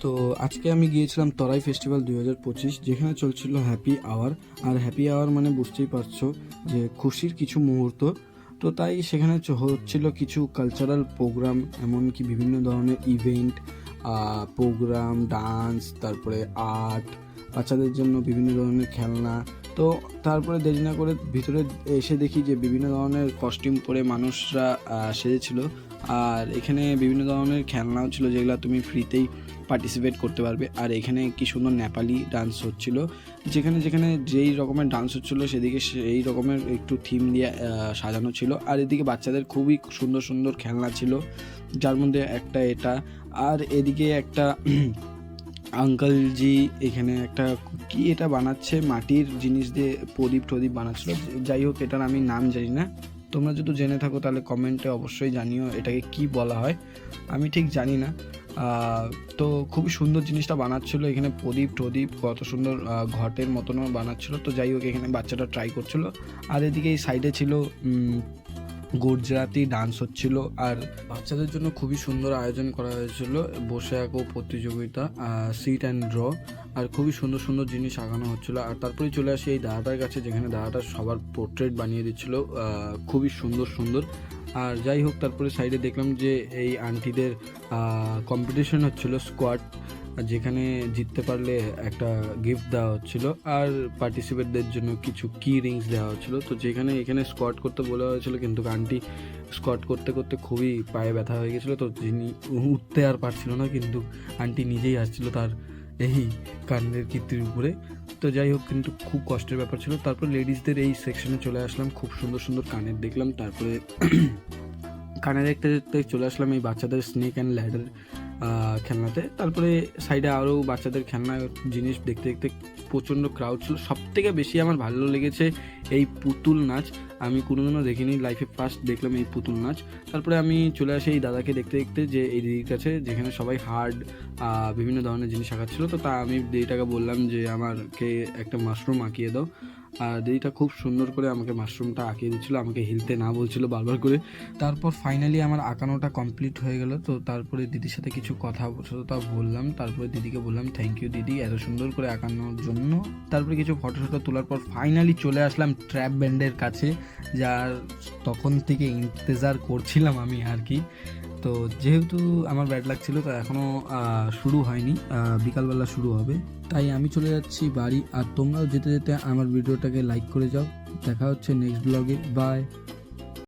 তো আজকে আমি গিয়েছিলাম তরাই ফেস্টিভ্যাল 2025, যেখানে চলছিল হ্যাপি আওয়ার। আর হ্যাপি আওয়ার মানে বুঝতেই পারছো যে খুশির কিছু মুহূর্ত। তো তাই সেখানে হচ্ছিল কিছু কালচারাল প্রোগ্রাম, এমনকি বিভিন্ন ধরনের ইভেন্ট, প্রোগ্রাম, ডান্স, তারপরে আর্ট, বাচ্চাদের জন্য বিভিন্ন ধরনের খেলনা। তো তারপরে দেরি না করে ভিতরে এসে দেখি যে বিভিন্ন ধরনের কস্টিউম পরে মানুষরা সেজেছিল। আর এখানে বিভিন্ন ধরনের খেলনাও ছিল, যেগুলো তুমি ফ্রিতেই পার্টিসিপেট করতে পারবে। আর এখানে কি সুন্দর নেপালি ডান্স হচ্ছিল, যেখানে যেখানে যেই রকমের ডান্স হচ্ছিলো সেদিকে সেই রকমের একটু থিম দিয়ে সাজানো ছিল। আর এদিকে বাচ্চাদের খুবই সুন্দর সুন্দর খেলনা ছিল, যার মধ্যে একটা এটা। আর এদিকে একটা আঙ্কেলজি এখানে একটা কি এটা বানাচ্ছে, মাটির জিনিস দিয়ে প্রদীপ টদীপ বানাচ্ছিল। যাই হোক, এটার আমি নাম জানি না, তোমরা যদি জেনে থাকো তাহলে কমেন্টে অবশ্যই জানিও এটাকে কি বলা হয়, আমি ঠিক জানি না। তো খুবই সুন্দর জিনিসটা বানাচ্ছিলো, এখানে প্রদীপ টদীপ কত সুন্দর ঘটের মতনও বানাচ্ছিলো। তো যাই হোক, এখানে বাচ্চাটা ট্রাই করছিল। আর এদিকে এই সাইডে ছিল গুজরাটি ডান্স হচ্ছিল। আর বাচ্চাদের জন্য খুবই সুন্দর আয়োজন করা হয়েছিল, বসে আঁকো প্রতিযোগিতা, সিট অ্যান্ড ড্র, আর খুবই সুন্দর সুন্দর জিনিস আঁকানো হচ্ছিলো। আর তারপরে চলে আসি এই দাদাটার কাছে, যেখানে দাদাটা সবার পোর্ট্রেট বানিয়ে দিচ্ছিলো, খুবই সুন্দর সুন্দর। আর যাই হোক, তারপরে সাইডে দেখলাম যে এই আন্টিদের কম্পিটিশন হচ্ছিলো স্কোয়াড, যেখানে জিততে পারলে একটা গিফট দেওয়া হচ্ছিলো, আর পার্টিসিপেটদের জন্য কিছু কি রিংস দেওয়া হচ্ছিলো। তো যেখানে এখানে স্কোয়াড করতে বলা হয়েছিল, কিন্তু আন্টি স্কোয়াড করতে করতে খুবই পায়ে ব্যথা হয়ে গেছিলো, তো যিনি উঠতে আর পারছিল না, কিন্তু আন্টি নিজেই আসছিল তার এই কানের কীর্তির উপরে। তো যাই হোক, কিন্তু খুব কষ্টের ব্যাপার ছিল। তারপর লেডিসদের এই সেকশনে চলে আসলাম, খুব সুন্দর সুন্দর কানের দেখলাম। তারপরে কানে দেখতে দেখতে চলে আসলাম এই বাচ্চাদের স্নেক অ্যান্ড ল্যাডার খেলনাতে। তারপরে সাইডে আরও বাচ্চাদের খেলনা জিনিস দেখতে দেখতে প্রচণ্ড ক্রাউড ছিল। সবথেকে বেশি আমার ভালো লেগেছে এই পুতুল নাচ, আমি কোনোদিনও দেখিনি, লাইফে ফার্স্ট দেখলাম এই পুতুল নাচ। তারপরে আমি চলে আসি এই দাদাকে দেখতে দেখতে, যে এই দিদির কাছে, যেখানে সবাই হার্ড বিভিন্ন ধরনের জিনিস আঁকাচ্ছিলো। তো তা আমি দিদিটাকে বললাম যে আমাকে একটা মাশরুম আঁকিয়ে দাও। আর দিদিটা খুব সুন্দর করে আমাকে মাশরুমটা আঁকিয়ে দিচ্ছিলো, আমাকে হিলতে না বলছিল বারবার করে। তারপর ফাইনালি আমার আঁকানোটা কমপ্লিট হয়ে গেল। তো তারপরে দিদির সাথে কিছু কথা বললাম, তারপরে দিদিকে বললাম থ্যাংক ইউ দিদি এত সুন্দর করে আঁকানোর জন্য। তারপরে কিছু ফটো তোলার পর ফাইনালি চলে আসলাম ট্র্যাপ ব্যান্ডের কাছে, যার তখন থেকে ইন্তজার করছিলাম আমি আর কি। তো যেহেতু আমার ব্যাড লাক ছিল, তো এখনও শুরু হয়নি, বিকালবেলা শুরু হবে, তাই আমি চলে যাচ্ছি বাড়ি। আর তোমরাও যেতে যেতে আমার ভিডিওটাকে লাইক করে যাও। দেখা হচ্ছে নেক্সট ব্লগে, বাই।